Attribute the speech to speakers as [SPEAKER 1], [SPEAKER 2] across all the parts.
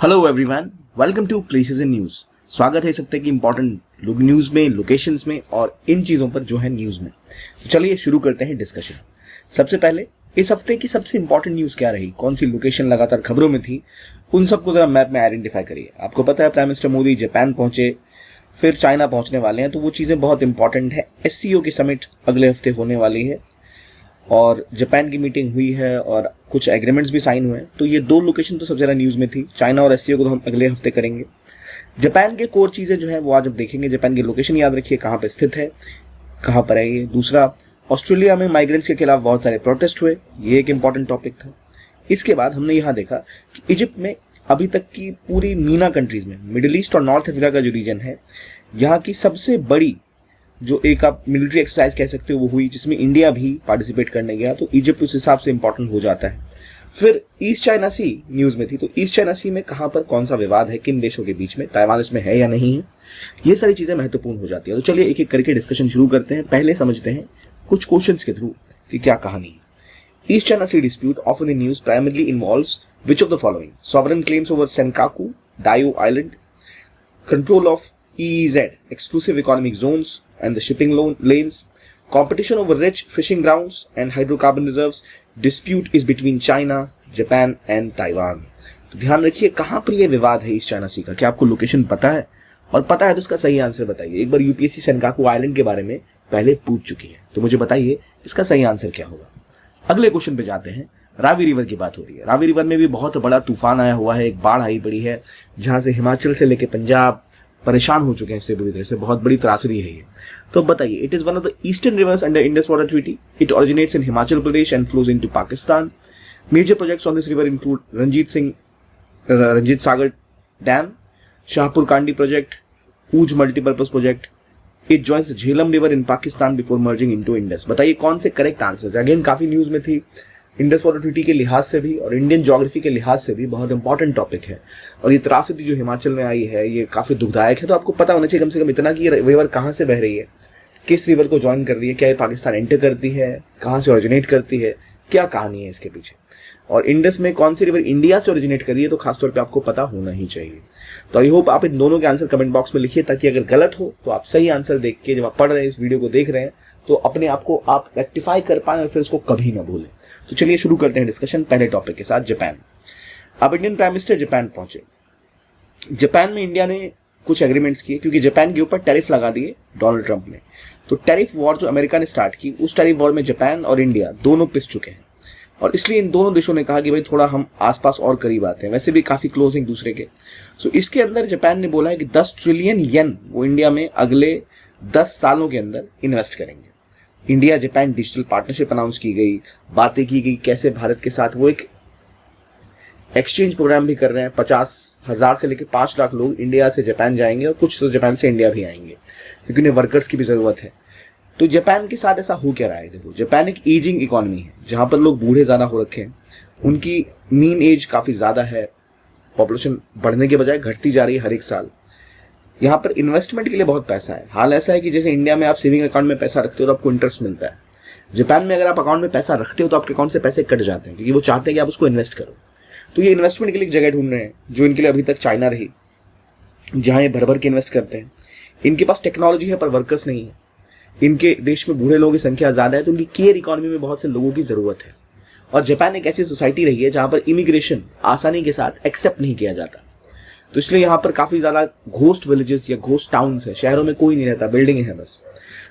[SPEAKER 1] Hello everyone, welcome to places in news. स्वागत है इस हफ्ते की इंपॉर्टेंट न्यूज में, लोकेशंस में और इन चीजों पर जो है न्यूज में। तो चलिए शुरू करते हैं डिस्कशन। सबसे पहले इस हफ्ते की सबसे इंपॉर्टेंट न्यूज क्या रही, कौन सी लोकेशन लगातार खबरों में थी, उन सबको जरा मैप में आइडेंटिफाई करिए। आपको पता है प्राइम मिनिस्टर मोदी जापान पहुंचे, फिर चाइना पहुंचने वाले हैं, तो वो चीजें बहुत इंपॉर्टेंट है। SCO की समिट अगले हफ्ते होने वाली है और जापान की मीटिंग हुई है और कुछ एग्रीमेंट्स भी साइन हुए हैं। तो ये दो लोकेशन तो सबसे ज़्यादा न्यूज़ में थी। चाइना और SCO को तो हम अगले हफ्ते करेंगे। जापान के कोर चीज़ें जो है वो आज अब देखेंगे। जापान की लोकेशन याद रखिए, कहाँ पे स्थित है, कहाँ पर है ये। दूसरा, ऑस्ट्रेलिया में माइग्रेंट्स के खिलाफ बहुत सारे प्रोटेस्ट हुए, ये एक इंपॉर्टेंट टॉपिक था। इसके बाद हमने यहाँ देखा कि इजिप्ट में अभी तक की पूरी मीना कंट्रीज में, मिडिल ईस्ट और नॉर्थ अफ्रीका का जो रीजन है, यहाँ की सबसे बड़ी जो एक आप मिलिट्री एक्सरसाइज कह सकते हो वो हुई, जिसमें इंडिया भी पार्टिसिपेट करने गया। तो इजिप्ट उस हिसाब से इंपॉर्टेंट हो जाता है। फिर ईस्ट चाइना सी न्यूज में थी। तो ईस्ट चाइना सी में कहां पर कौन सा विवाद है, किन देशों के बीच में, ताइवान इसमें है या नहीं है, ये सारी चीजें महत्वपूर्ण हो जाती है। तो चलिए एक एक करके डिस्कशन शुरू करते हैं। पहले समझते हैं कुछ क्वेश्चंस के थ्रू कि क्या कहानी है। East China Sea dispute often in news primarily involves which of the following: sovereign claims over Senkaku, Diaoyu island, control of EEZ, exclusive economic zones and the shipping lanes, competition over rich fishing grounds and hydrocarbon reserves, dispute is between China, Japan and Taiwan। तो ध्यान रखिए कहां पर यह विवाद है East China सी का। क्या आपको लोकेशन पता है? और पता है तो उसका सही आंसर बताइए। एक बार UPSC सेनकाकू आइलैंड के बारे में पहले पूछ चुकी है, तो मुझे बताइए इसका सही आंसर क्या होगा। अगले क्वेश्चन पे जाते हैं। रावी रिवर की बात हो रही है। रावी रिवर में भी बहुत बड़ा तूफान आया हुआ है, एक बाढ़ आई पड़ी है, जहां से हिमाचल से लेकर पंजाब परेशान हो चुके हैं इससे बुरी तरह से। बहुत बड़ी त्रासदी है ये। तो बताइए, it is one of the eastern rivers under Indus water treaty. It originates in Himachal Pradesh and flows into Pakistan. Major projects on this river include Ranjit Sagar dam, Shahpur Kandi project, Ujh multipurpose project. It joins Jhelum river in Pakistan before merging into Indus. बताइए कौन से correct answers. Again काफी news में थी। Indus water treaty के लिहाज से भी और इंडियन ज्योग्राफी के लिहाज से भी बहुत इंपॉर्टेंट टॉपिक है। और ये त्रासदी जो हिमाचल में आई है ये काफी दुखदायक है। तो आपको पता होना चाहिए कम से कम इतना कि ये रिवर कहाँ से बह रही है, किस रिवर को ज्वाइन कर रही है, क्या ये पाकिस्तान एंटर करती है, कहाँ से ओरिजिनेट करती है, क्या कहानी है इसके पीछे। और इंडस में कौन सी रिवर इंडिया से ओरिजिनेट कर रही है तो खासतौर पर आपको पता होना ही चाहिए। तो आई होप आप इन दोनों के आंसर कमेंट बॉक्स में लिखिए, ताकि अगर गलत हो तो आप सही आंसर देख के जब आप पढ़ रहे हैं, इस वीडियो को देख रहे हैं, तो अपने आप को आप रेक्टिफाई कर पाए और फिर उसको कभी ना भूलें। तो चलिए शुरू करते हैं डिस्कशन पहले टॉपिक के साथ, जापान। अब इंडियन प्राइम मिनिस्टर जापान पहुंचे। जापान में इंडिया ने कुछ एग्रीमेंट्स किए, क्योंकि जापान के ऊपर टैरिफ लगा दिए डोनाल्ड ट्रंप ने। तो टैरिफ वॉर जो अमेरिका ने स्टार्ट की, उस टैरिफ वॉर में जापान और इंडिया दोनों पिस चुके हैं। और इसलिए इन दोनों देशों ने कहा कि भाई थोड़ा हम आसपास और करीब आते हैं, वैसे भी काफी क्लोज एक दूसरे के। सो इसके अंदर जापान ने बोला है कि 10 ट्रिलियन येन वो इंडिया में अगले 10 सालों के अंदर इन्वेस्ट करेंगे। India Japan digital partnership announce की गई, बातें की गई कैसे भारत के साथ वो एक एक्सचेंज प्रोग्राम भी कर रहे हैं। 50,000 से लेकर 5 लाख लोग इंडिया से जापान जाएंगे और कुछ तो जापान से इंडिया भी आएंगे, क्योंकि उन्हें वर्कर्स की भी जरूरत है। तो जापान के साथ ऐसा हो क्या रहा है? देखो, जापान एक एजिंग इकोनॉमी है, जहां पर लोग बूढ़े ज्यादा हो रखे हैं, उनकी मीन एज काफी ज्यादा है, पॉपुलेशन बढ़ने के बजाय घटती जा रही है हर एक साल। यहाँ पर इन्वेस्टमेंट के लिए बहुत पैसा है। हाल ऐसा है कि जैसे इंडिया में आप सेविंग अकाउंट में पैसा रखते हो तो आपको इंटरेस्ट मिलता है, जापान में अगर आप अकाउंट में पैसा रखते हो तो आपके अकाउंट से पैसे कट जाते हैं, क्योंकि वो चाहते हैं कि आप उसको इन्वेस्ट करो। तो ये इन्वेस्टमेंट के लिए एक जगह ढूंढ रहे हैं, जो इनके लिए अभी तक चाइना रही, जहां ये भर भर के इन्वेस्ट करते हैं। इनके पास टेक्नोलॉजी है पर वर्कर्स नहीं है। इनके देश में बूढ़े लोगों की संख्या ज्यादा है, तो उनकी केयर इकोनॉमी में बहुत से लोगों की जरूरत है। और जापान एक ऐसी सोसाइटी रही है जहां पर इमिग्रेशन आसानी के साथ एक्सेप्ट नहीं किया जाता। तो इसलिए यहाँ पर काफी ज्यादा घोस्ट विलेजेस या घोस्ट टाउन्स है, शहरों में कोई नहीं रहता, बिल्डिंग है बस।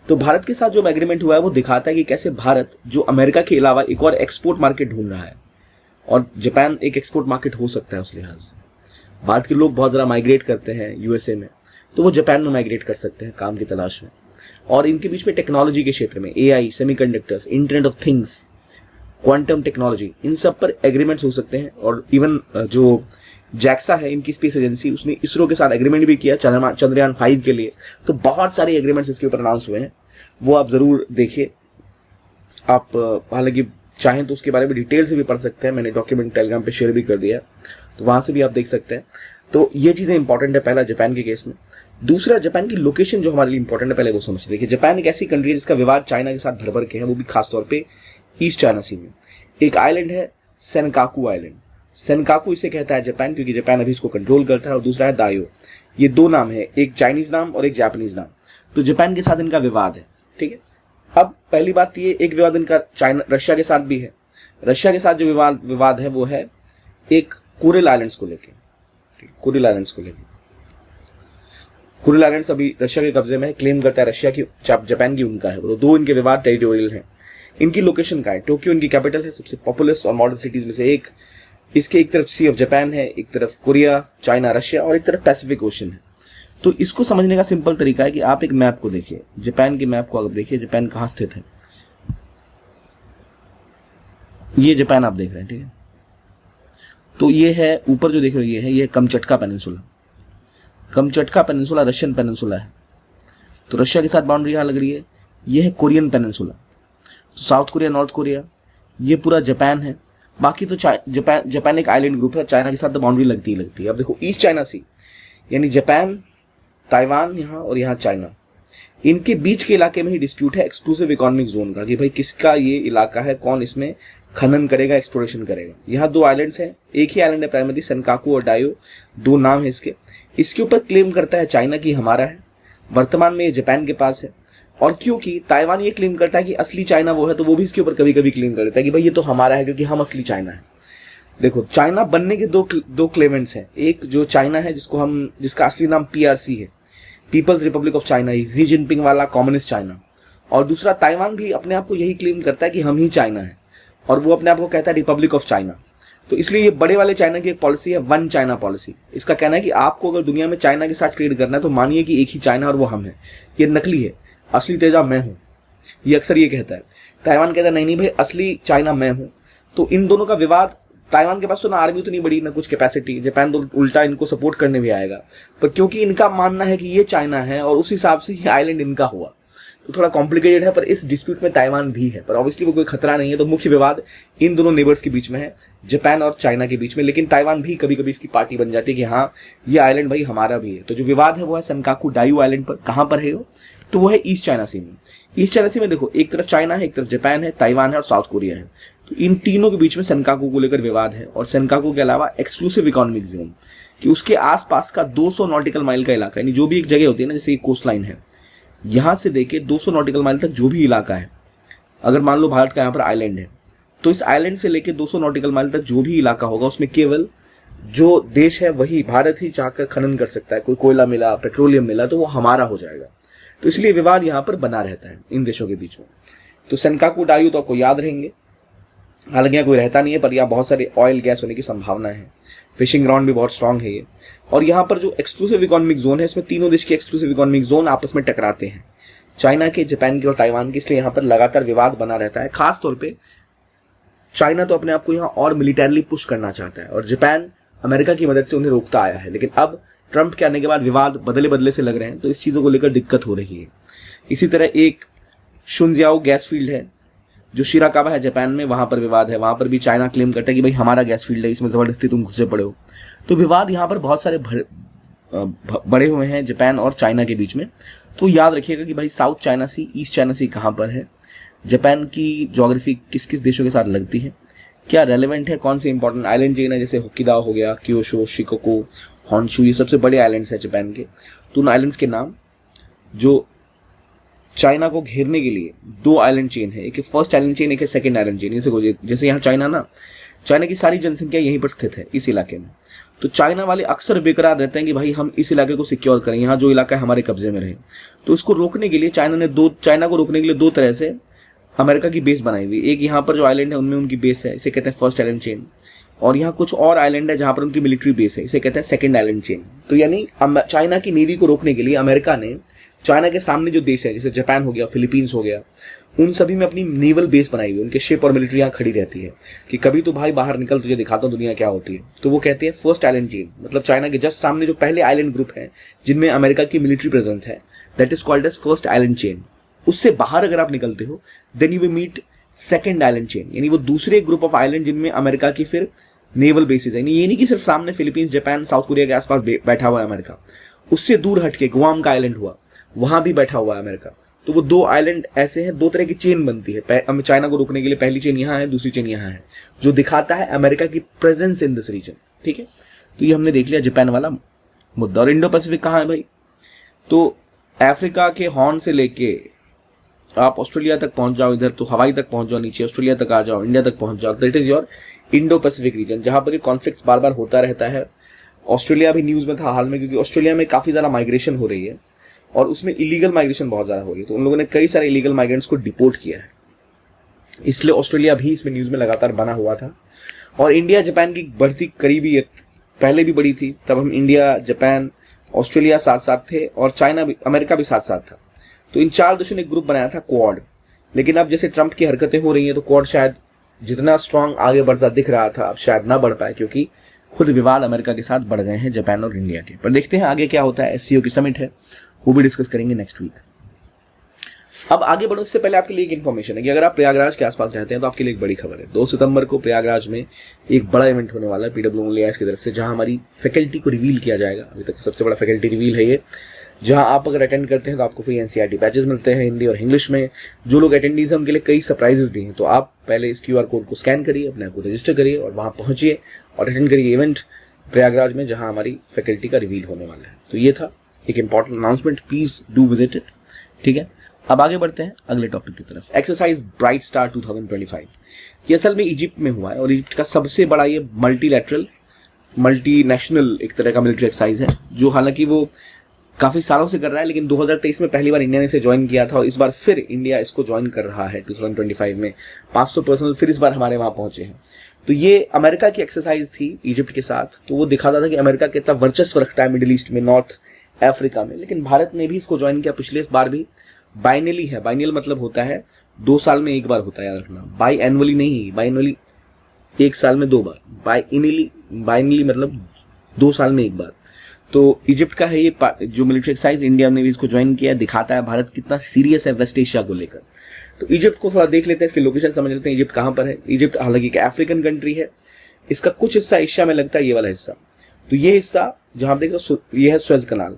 [SPEAKER 1] तो भारत के साथ जो एग्रीमेंट हुआ है वो दिखाता है कि कैसे भारत, जो अमेरिका के अलावा एक और एक्सपोर्ट मार्केट ढूंढ रहा है, और जापान एक एक्सपोर्ट मार्केट हो सकता है उस लिहाज से। भारत के लोग बहुत ज्यादा माइग्रेट करते हैं USA में, तो वो जापान में माइग्रेट कर सकते हैं काम की तलाश में। और इनके बीच में टेक्नोलॉजी के क्षेत्र में AI, semiconductors, internet of things, quantum technology, इन सब पर एग्रीमेंट्स हो सकते हैं। और इवन जो जैक्सा है, इनकी स्पेस एजेंसी, उसने इसरो के साथ एग्रीमेंट भी किया चंद्रयान 5 के लिए। तो बहुत सारे एग्रीमेंट्स इसके ऊपर अनाउंस हुए हैं, वो आप जरूर देखिए। आप हालांकि चाहें तो उसके बारे में डिटेल से भी पढ़ सकते हैं, मैंने डॉक्यूमेंट टेलीग्राम पे शेयर भी कर दिया, तो वहां से भी आप देख सकते हैं। तो ये चीजें इंपॉर्टेंट है, पहला जापान के केस में। दूसरा, जापान की लोकेशन जो हमारे लिए इंपॉर्टेंट है, पहले वो समझ। देखिए, जापान एक ऐसी कंट्री है जिसका विवाद चाइना के साथ भर भर के है, वो भी खासतौर पे ईस्ट चाइना सी में। एक आइलैंड है सेनकाकू आइलैंड। सेनकाकू इसे कहता है जापान, क्योंकि जापान अभी इसको कंट्रोल करता है, और दूसरा है दायो। ये दो नाम है, एक चाइनीज नाम और एक जापानीज नाम। तो जापान के साथ इनका विवाद है, ठीक है। अब पहली बात ये, एक विवाद इनका चाइना रशिया के साथ भी है। रशिया के साथ जो विवाद है वो है एक कुरिल आइलैंड्स को लेके, कुरिल आइलैंड्स को लेके। कुरिल आइलैंड्स अभी रशिया के कब्जे में है, क्लेम करता है रशिया की, जापान की उनका है। तो दो इनके विवाद टेरिटोरियल हैं। इनकी लोकेशन का है, टोक्यो इनकी कैपिटल है, सबसे पॉपुलस और मॉडर्न सिटीज में से एक। इसके एक तरफ सी ऑफ जापान है, एक तरफ कोरिया, चाइना, रशिया, और एक तरफ पैसिफिक ओशन है। तो इसको समझने का सिंपल तरीका है कि आप एक मैप को देखिए, जापान के मैप को अगर देखिए, जापान कहाँ स्थित है। ये जापान आप देख रहे हैं, ठीक है। तो ये है ऊपर जो देख रहे हो, ये है Kamchatka peninsula. Kamchatka peninsula Russian peninsula है। तो रशिया के साथ बाउंड्री यहाँ लग रही है। ये है कोरियन पेनिनसुला। तो साउथ कोरिया, नॉर्थ कोरिया, ये पूरा जापान है। बाकी तो जापान एक आइलैंड ग्रुप है, चाइना के साथ तो बाउंड्री लगती ही लगती है। अब देखो ईस्ट चाइना सी, यानी जापान, ताइवान यहाँ और यहाँ चाइना, इनके बीच के इलाके में ही डिस्प्यूट है एक्सक्लूसिव इकोनॉमिक जोन का, कि भाई किसका ये इलाका है, कौन इसमें खनन करेगा, एक्सप्लोरेशन करेगा। यहाँ दो आइलैंड्स हैं, एक ही आइलैंड है प्राइमरी, सेनकाकू और डायो, दो नाम है इसके। इसके ऊपर क्लेम करता है चाइना की हमारा है, वर्तमान में ये जापान के पास है। और क्योंकि ताइवान ये क्लेम करता है कि असली चाइना वो है, तो वो भी इसके ऊपर कभी कभी क्लेम कर देता है कि भाई ये तो हमारा है क्योंकि हम असली चाइना है। देखो चाइना बनने के दो क्लेमेंट्स हैं, एक जो चाइना है जिसका असली नाम PRC है, people's republic of China, Xi Jinping वाला कम्युनिस्ट चाइना। और दूसरा ताइवान भी अपने आप को यही क्लेम करता है कि हम ही चाइना है, और वो अपने आप को कहता है रिपब्लिक ऑफ चाइना। तो इसलिए ये बड़े वाले चाइना की एक पॉलिसी है, वन चाइना पॉलिसी। इसका कहना है कि आपको अगर दुनिया में चाइना के साथ ट्रेड करना है तो मानिए कि एक ही चाइना और वो हम है। ये नकली है, असली तेजा मैं हूं, ये अक्सर ये कहता है। ताइवान कहता है नहीं भाई, असली चाइना मैं हूं। तो इन दोनों का विवाद, ताइवान के पास तो ना आर्मी उतनी बड़ी ना कुछ कैपेसिटी, जापान तो उल्टा इनको सपोर्ट करने भी आएगा, पर क्योंकि इनका मानना है कि ये चाइना है और उस हिसाब से ये आइलैंड इनका हुआ, तो थोड़ा कॉम्प्लिकेटेड है। पर इस डिस्प्यूट में ताइवान भी है, पर ऑब्वियसली वो कोई खतरा नहीं है। तो मुख्य विवाद इन दोनों नेबर्स के बीच में है, जापान और चाइना के बीच में। लेकिन ताइवान भी कभी कभी इसकी पार्टी बन जाती है कि हाँ ये आइलैंड भाई हमारा भी है। तो जो विवाद है वो है सेनकाकू डायू आइलैंड पर। कहाँ पर है वो? तो वो है ईस्ट चाइना सी में। ईस्ट चाइना सी में देखो, एक तरफ चाइना है, एक तरफ जापान है, ताइवान है और साउथ कोरिया है। तो इन तीनों के बीच में सेनकाकू को लेकर विवाद है। और सेनकाकू के अलावा एक्सक्लूसिव इकोनॉमिक जोन, कि उसके आसपास का 200 नॉटिकल माइल का इलाका, यानी जो भी एक जगह होती है ना, जैसे कोस्ट लाइन है, यहां से देके 200 नॉटिकल माइल तक जो भी इलाका है, अगर मान लो भारत का यहाँ पर आइलैंड है, तो इस आइलैंड से लेके 200 नॉटिकल माइल तक जो भी इलाका होगा, उसमें केवल जो देश है वही, भारत ही चाहकर खनन कर सकता है। कोई कोयला मिला, पेट्रोलियम मिला, तो वो हमारा हो जाएगा। तो इसलिए विवाद यहाँ पर बना रहता है इन देशों के बीच में। तो सेनकाकू डायू तो आपको याद रहेंगे, हालांकि यहाँ कोई रहता नहीं है, पर यहाँ बहुत सारे ऑयल गैस होने की संभावना है। फिशिंग ग्राउंड भी बहुत स्ट्रांग है ये। और यहाँ पर जो एक्सक्लूसिव इकोनॉमिक जोन है, इसमें तीनों देश के एक्सक्लूसिव इकोनॉमिक जोन आपस में टकराते हैं, चाइना के, जापान के और ताइवान के। इसलिए यहाँ पर लगातार विवाद बना रहता है। खास तौर पे चाइना तो अपने आप को यहाँ और मिलिटरीली पुश करना चाहता है, और जापान अमेरिका की मदद से उन्हें रोकता आया है। लेकिन अब ट्रंप के आने के बाद विवाद बदले बदले से लग रहे हैं, तो इस चीज़ों को लेकर दिक्कत हो रही है। इसी तरह एक शुनजियाओ गैस फील्ड है जो शिराकावा है जापान में, वहां पर विवाद है। वहां पर भी चाइना क्लेम करता है कि भाई हमारा गैस फील्ड है, इसमें जबरदस्ती तुम घुसे पड़े हो। तो विवाद यहाँ पर बहुत सारे बड़े हुए हैं जापान और चाइना के बीच में। तो याद रखिएगा कि भाई साउथ चाइना सी, ईस्ट चाइना सी कहाँ पर है, जापान की ज्योग्राफी किस किस देशों के साथ लगती है, क्या रेलेवेंट है, कौन से इंपॉर्टेंट आइलैंड चेन है, जैसे होकिदाओ हो गया, क्योशो, शिकोको, हॉन्शू, ये सबसे बड़े आइलैंड्स हैं जापान के। तो उन आइलैंड्स के नाम, जो चाइना को घेरने के लिए दो आइलैंड चेन है, एक है फर्स्ट आइलैंड चेन, एक है सेकंड आइलैंड चेन। जैसे यहाँ चाइना ना, चाइना की सारी जनसंख्या यहीं पर स्थित है इस इलाके में। तो चाइना वाले अक्सर बेकरार रहते हैं कि भाई हम इस इलाके को सिक्योर करें, यहाँ जो इलाका है हमारे कब्जे में रहे। तो इसको रोकने के लिए चाइना को रोकने के लिए दो तरह से अमेरिका की बेस बनाई हुई। एक यहाँ पर जो आइलैंड है उनमें उनकी बेस है, इसे कहते हैं फर्स्ट आइलैंड चेन। और यहाँ कुछ और आइलैंड है जहां पर उनकी मिलिट्री बेस है, इसे कहते हैं सेकंड आइलैंड चेन। तो यानी चाइना की नेवी को रोकने के लिए अमेरिका ने चाइना के सामने जो देश है, जैसे जापान हो गया, फिलीपींस हो गया, उन सभी में अपनी नेवल बेस बनाई हुई, उनके शिप और मिलिट्री यहाँ खड़ी रहती है कि कभी तो भाई बाहर निकल, तुझे दिखाता हूँ दुनिया क्या होती है। तो वो कहते हैं फर्स्ट आइलैंड चेन, मतलब चाइना के जस्ट सामने जो पहले आइलैंड ग्रुप है जिनमें अमेरिका की मिलिट्री प्रेजेंस है, that is called as first island chain. उससे बाहर अगर आप निकलते हो, then you will meet second island chain, यानी वो दूसरे ग्रुप ऑफ आइलैंड जिनमें अमेरिका की फिर नेवल बेसिस है। ये नहीं कि सिर्फ सामने फिलीपींस, जापान, साउथ कोरिया के आसपास बैठा हुआ है अमेरिका। उससे दूर हटके गुआम का आइलैंड हुआ, वहां भी बैठा हुआ है अमेरिका। तो वो 2 आइलैंड ऐसे हैं, 2 तरह की चेन बनती है चाइना को रोकने के लिए। पहली चेन यहाँ है, दूसरी चेन यहाँ है, जो दिखाता है अमेरिका की प्रेजेंस इन दिस रीजन। ठीक है, तो ये हमने देख लिया जापान वाला मुद्दा। और इंडो पैसिफिक कहाँ है भाई? तो अफ्रीका के हॉर्न से लेके आप ऑस्ट्रेलिया तक पहुंच जाओ, इधर तो हवाई तक पहुंच जाओ, नीचे ऑस्ट्रेलिया तक आ जाओ, इंडिया तक पहुंच जाओ, that is your Indo Pacific region, जहां पर ये कॉन्फ्लिक्ट बार बार होता रहता है। ऑस्ट्रेलिया भी न्यूज में था हाल में, क्योंकि ऑस्ट्रेलिया में काफी ज्यादा माइग्रेशन हो रही है और उसमें इलीगल माइग्रेशन बहुत ज्यादा हो रही है। तो उन लोगों ने कई सारे इलीगल माइग्रेंट्स को डिपोर्ट किया है, इसलिए ऑस्ट्रेलिया भी इसमें न्यूज में लगातार बना हुआ था। और इंडिया जापान की बढ़ती करीबी पहले भी बड़ी थी, तब हम इंडिया, जापान, ऑस्ट्रेलिया साथ साथ थे और चाइना भी, अमेरिका भी साथ साथ था। तो इन 4 देशों ने एक ग्रुप बनाया था क्वाड। लेकिन अब जैसे ट्रंप की हरकतें हो रही हैं तो क्वाड शायद जितना स्ट्रांग आगे बढ़ता दिख रहा था, अब शायद ना बढ़ पाए, क्योंकि खुद विवाद अमेरिका के साथ बढ़ गए हैं जापान और इंडिया के। पर देखते हैं आगे क्या होता है। एससीओ की समिट है, वो भी डिस्कस करेंगे नेक्स्ट वीक। अब आगे बढ़ो, इससे पहले आपके लिए एक इन्फॉर्मेशन है कि अगर आप प्रयागराज के आसपास रहते हैं तो आपके लिए एक बड़ी खबर है। 2 सितंबर को प्रयागराज में एक बड़ा इवेंट होने वाला है PWIS की तरफ से, जहां हमारी फैकल्टी को रिवील किया जाएगा। अभी तक सबसे बड़ा फैकल्टी रिवील है ये, जहां आप अगर अटेंड करते हैं तो आपको फ्री NCERT बैचेस मिलते हैं हिंदी और इंग्लिश में। जो लोग अटेंडीज हैं उनके लिए कई सरप्राइजेस भी हैं। तो आप पहले इस QR कोड को स्कैन करिए, अपने आप को रजिस्टर करिए और वहां पहुंचिए और अटेंड करिए इवेंट प्रयागराज में, जहां हमारी फैकल्टी का रिवील होने वाला है। तो ये था एक important announcement, please do visit it. ठीक है, अब आगे बढ़ते हैं अगले टॉपिक की तरफ। एक्सरसाइज ब्राइट स्टार 2025 ये असल में इजिप्ट में हुआ है और इजिप्ट का सबसे बड़ा ये मल्टीलैटरल, मल्टीनेशनल एक तरह का मिलिट्री एक्सरसाइज है, जो हालांकि वो काफी सालों से कर रहा है। लेकिन 2023 में पहली बार इंडिया ने इसे ज्वाइन किया था और इस बार फिर इंडिया इसको ज्वाइन कर रहा है 2025 में। 500 पर्सनल फिर इस बार हमारे वहां पहुंचे हैं। तो ये अमेरिका की एक्सरसाइज थी इजिप्ट के साथ। तो वो दिखाता था कि अमेरिका कितना वर्चस्व रखता है मिडिल ईस्ट में, नॉर्थ अफ्रीका में। लेकिन भारत ने भी इसको ज्वाइन किया पिछले बार भी। बाइनली है, बाइनल मतलब होता है 2 साल में एक बार होता है, याद रखना। बाई एनुअली नहीं, बाइनली 1 साल में 2 बार, बाइनली मतलब 2 साल में एक बार। तो इजिप्ट का है ये जो मिलिट्री एक्सरसाइज, इंडिया ने भी इसको ज्वाइन किया। दिखाता है भारत कितना सीरियस है वेस्ट एशिया को लेकर। तो इजिप्ट को थोड़ा देख लेते हैं, इसकी लोकेशन समझ लेते हैं। इजिप्ट कहाँ पर है? इजिप्ट हालांकि एक अफ्रीकन कंट्री है, इसका कुछ हिस्सा एशिया में लगता है, ये वाला हिस्सा। तो ये हिस्सा जहां आप देख रहे हो ये है स्वेज कनाल।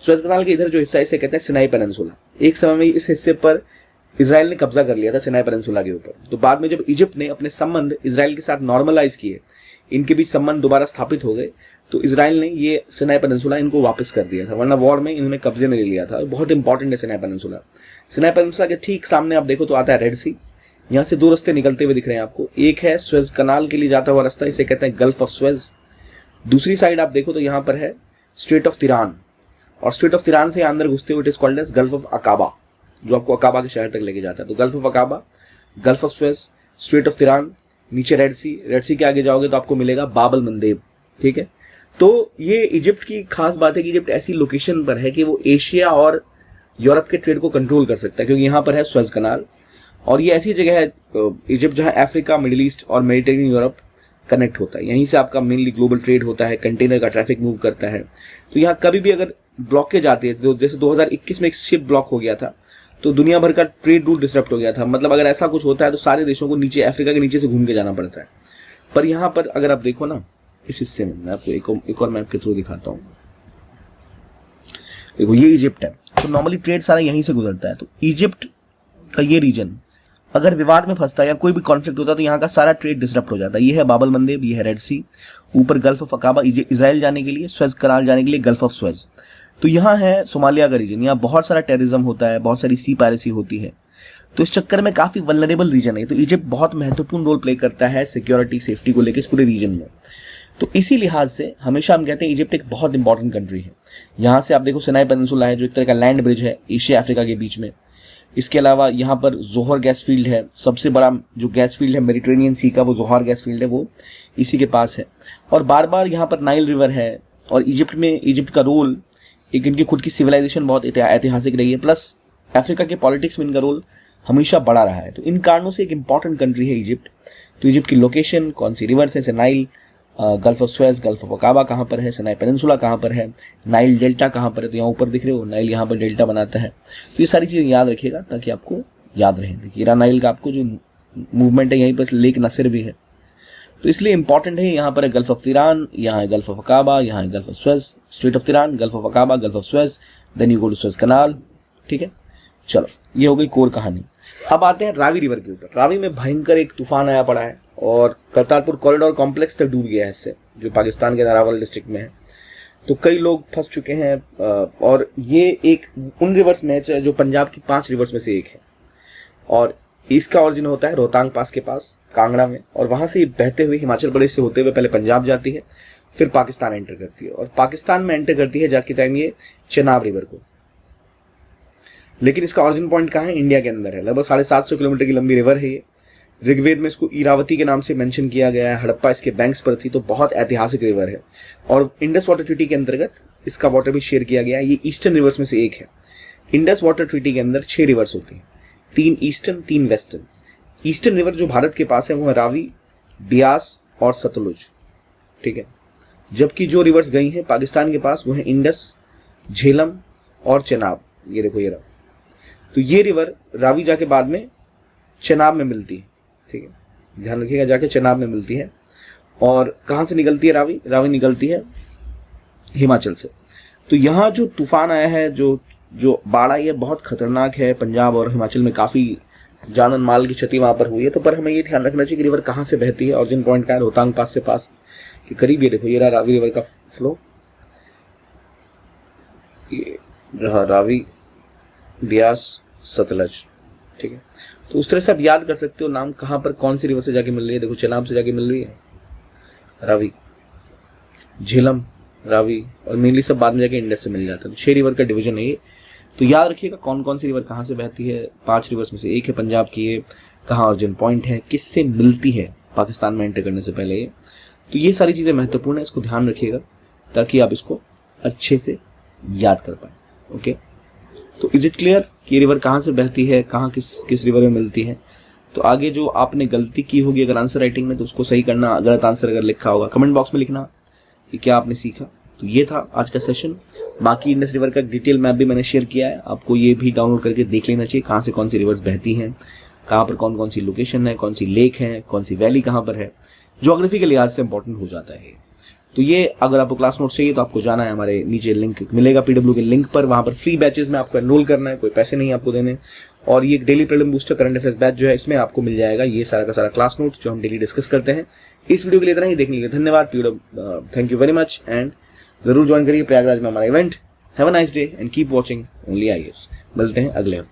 [SPEAKER 1] स्वेज कनाल के इधर जो हिस्सा है इसे कहते हैं सिनाई पेनिनसुला। एक समय में इस हिस्से पर इजराइल ने कब्जा कर लिया था, सिनाई पेनिनसुला के ऊपर। तो बाद में जब इजिप्ट ने अपने संबंध इजराइल के साथ नॉर्मलाइज किए, इनके बीच संबंध दोबारा स्थापित हो गए, तो इजराइल ने ये सिनाई पेनिनसुला इनको वापस कर दिया था, वरना वॉर में इन्होंने कब्जे में ले लिया था। बहुत इंपॉर्टेंट है सिनाई पेनिनसुला। सिनाई पेनिनसुला के ठीक सामने आप देखो तो आता है रेड सी। यहाँ से 2 रास्ते निकलते हुए दिख रहे हैं आपको। एक है स्वेज कनाल के लिए जाता हुआ रास्ता, इसे कहते हैं गल्फ ऑफ स्वेज। दूसरी साइड आप देखो तो यहाँ पर है स्ट्रेट ऑफ तिरान, और स्ट्रेट ऑफ तिरान से अंदर घुसते हुए it is called as gulf of Aqaba, जो आपको अकाबा के शहर तक लेके जाता है। तो Gulf of Aqaba, Gulf of Suez, Strait of Tiran, नीचे रेड सी के आगे जाओगे तो आपको मिलेगा बाबल मंदेब। ठीक है, तो ये इजिप्ट की खास बात है कि इजिप्ट ऐसी लोकेशन पर है कि वो एशिया और यूरोप के ट्रेड को कंट्रोल कर सकता है, क्योंकि यहाँ पर है स्वेज कनाल। और ये ऐसी जगह है इजिप्ट जहाँ अफ्रीका, मिडिल ईस्ट और मेडिटेरेनियन यूरोप कनेक्ट होता है। यहीं से आपका मेनली ग्लोबल ट्रेड होता है, कंटेनर का ट्रैफिक मूव करता है। तो यहाँ कभी भी अगर ब्लॉकेज आती है, तो जैसे 2021 में एक शिप ब्लॉक हो गया था, तो दुनिया भर का ट्रेड रूट डिसरप्ट हो गया था। मतलब अगर ऐसा कुछ होता है तो सारे देशों को नीचे, अफ्रीका के नीचे से घूम के जाना पड़ता है। पर यहाँ पर अगर आप देखो ना, इस हिस्से में मैं आपको एक और मैप के थ्रू दिखाता हूँ। देखो ये इजिप्ट है, तो नॉर्मली ट्रेड सारा यहीं से गुजरता है। तो इजिप्ट का ये रीजन अगर विवाद में फंसता है या कोई भी कॉन्फ्लिक्ट होता है तो यहाँ का सारा ट्रेड डिसरप्ट हो जाता है। ये है बाबल मंदेब, ये है रेड सी, ऊपर गल्फ ऑफ अकाबा इजराइल जाने के लिए, स्वेज कनाल जाने के लिए गल्फ ऑफ स्वेज। तो यहाँ है सोमालिया का रीजन, यहाँ बहुत सारा टेररिज्म होता है, बहुत सारी सी पायरेसी होती है। तो इस चक्कर में काफी वल्नरेबल रीजन है। तो इजिप्ट बहुत महत्वपूर्ण रोल प्ले करता है सिक्योरिटी, सेफ्टी को लेकर इस पूरे रीजन में। तो इसी लिहाज से हमेशा हम कहते हैं इजिप्ट एक बहुत इंपॉर्टेंट कंट्री है। यहाँ से आप देखो सिनाई पेनिनसुला है, जो एक तरह का लैंड ब्रिज है एशिया अफ्रीका के बीच में। इसके अलावा यहाँ पर जोहर गैस फील्ड है, सबसे बड़ा जो गैस फील्ड है मेडिटेरेनियन सी का, वो जोहर गैस फील्ड है, वो इसी के पास है। और बार बार यहाँ पर नाइल रिवर है। और इजिप्ट में इजिप्ट का रोल, एक इनकी खुद की सिविलाइजेशन बहुत ऐतिहासिक रही है, प्लस अफ्रीका के पॉलिटिक्स में इनका रोल हमेशा बड़ा रहा है। तो इन कारणों से एक इंपॉर्टेंट कंट्री है इजिप्ट। तो इजिप्ट की लोकेशन, कौन सी रिवर्स है, Nile, gulf of Suez, gulf of अकाबा कहाँ पर है, सिनाई पेनिनसुला कहाँ पर है, नाइल डेल्टा कहाँ पर है। तो यहाँ ऊपर दिख रहे हो नाइल यहाँ पर डेल्टा बनाता है। तो ये सारी चीज़ें याद रखिएगा ताकि आपको याद रहे। देखिए नाइल का आपको जो मूवमेंट है, यहीं पर लेक नसर भी है, तो इसलिए इंपॉर्टेंट है। यहाँ पर है गल्फ ऑफ तिरान, यहाँ है गल्फ ऑफ अकाबा, यहाँ है Gulf of Suez, Strait of Tiran, Gulf of Aqaba, Gulf of Suez, then you go to Suez Canal. ठीक है, चलो, ये हो गई कोर कहानी। अब आते हैं रावी रिवर के ऊपर। रावी में भयंकर एक तूफान आया पड़ा है और करतारपुर कॉरिडोर कॉम्प्लेक्स तक डूब गया है इससे, जो पाकिस्तान के नारावल डिस्ट्रिक्ट में है। तो कई लोग फंस चुके हैं और ये एक उन रिवर्स में है जो पंजाब की 5 रिवर्स में से एक है और इसका ओरिजिन होता है रोहतांग पास के पास कांगड़ा में, और वहां से ये बहते हुए हिमाचल प्रदेश से होते हुए पहले पंजाब जाती है, फिर पाकिस्तान एंटर करती है और पाकिस्तान में एंटर करती है जाके टाइम ये चेनाब रिवर को। लेकिन इसका ओरिजिन पॉइंट कहाँ है? इंडिया के अंदर है। लगभग 750 किलोमीटर की लंबी रिवर है ये। ऋग्वेद में इसको इरावती के नाम से मेंशन किया गया है। हड़प्पा इसके बैंक्स पर थी, तो बहुत ऐतिहासिक रिवर है और इंडस वाटर ट्रीटी के अंतर्गत इसका वाटर भी शेयर किया गया है। ये ईस्टर्न रिवर्स में से एक है। इंडस वाटर ट्रीटी के अंदर 6 रिवर्स होती हैं, 3 ईस्टर्न 3 वेस्टर्न। ईस्टर्न रिवर जो भारत के पास है वो है रावी, ब्यास और सतलुज, ठीक है। जबकि जो रिवर्स गई हैं पाकिस्तान के पास वो है इंडस, झेलम और चेनाब। ये देखो ये रहा। तो ये रिवर रावी जाके बाद में चेनाब में मिलती है, ठीक है, ध्यान रखिएगा, जाके चेनाब में मिलती है। और कहाँ से निकलती है रावी? रावी निकलती है हिमाचल से। तो यहाँ जो तूफान आया है, जो बाढ़ आई है, बहुत खतरनाक है। पंजाब और हिमाचल में काफ़ी जानन माल की क्षति वहाँ पर हुई है। तो पर हमें ये ध्यान रखना चाहिए कि रिवर कहाँ से बहती है। ऑरिजिन पॉइंट का है रोहतांग पास से पास के करीब। ये देखो ये रहा रावी रिवर का फ्लो, ये रहा रावी, ब्यास, सतलज, ठीक है। तो उस तरह से आप याद कर सकते हो नाम कहाँ पर कौन सी रिवर से जाके मिल रही है। देखो चेनाब से जाके मिल रही है रावी, झेलम, रावी, और मेनली सब बाद में जाके इंडस से मिल जाता है। तो 6 रिवर का डिवीजन है ये। तो याद रखिएगा कौन कौन सी रिवर कहाँ से बहती है। 5 रिवर्स में से एक है पंजाब की, ये कहाँ ऑरिजिन पॉइंट है, किससे मिलती है पाकिस्तान में एंटर करने से पहले ये। तो ये सारी चीज़ें महत्वपूर्ण है, इसको ध्यान रखिएगा ताकि आप इसको अच्छे से याद कर पाए। ओके, तो इज इट क्लियर कि रिवर कहाँ से बहती है, कहाँ किस रिवर में मिलती है। तो आगे जो आपने गलती की होगी अगर आंसर राइटिंग में, तो उसको सही करना। गलत आंसर अगर लिखा होगा कमेंट बॉक्स में लिखना कि क्या आपने सीखा। तो ये था आज का सेशन। बाकी इंडस रिवर का डिटेल मैप भी मैंने शेयर किया है, आपको ये भी डाउनलोड करके देख लेना चाहिए कहाँ से कौन सी रिवर्स बहती हैं, कहाँ पर कौन कौन सी लोकेशन है, कौन सी लेक है, कौन सी वैली कहाँ पर है। ज्योग्राफी के लिहाज से इंपॉर्टेंट हो जाता है। तो ये अगर आपको क्लास नोट्स चाहिए तो आपको जाना है, हमारे नीचे लिंक मिलेगा पीडब्ल्यू के लिंक पर, वहाँ पर फ्री बैचेस में आपको एनरोल करना है, कोई पैसे नहीं आपको देने। और ये daily prelim booster current affairs batch जो है, इसमें आपको मिल जाएगा ये सारा का सारा क्लास नोट्स जो हम डेली डिस्कस करते हैं। इस वीडियो के लिए इतना ही, देखने के लिए धन्यवाद। Thank you very much and जरूर ज्वाइन करिए प्रयागराज में हमारा event. Have a nice day and keep watching only IAS। मिलते हैं अगले हफ्ते।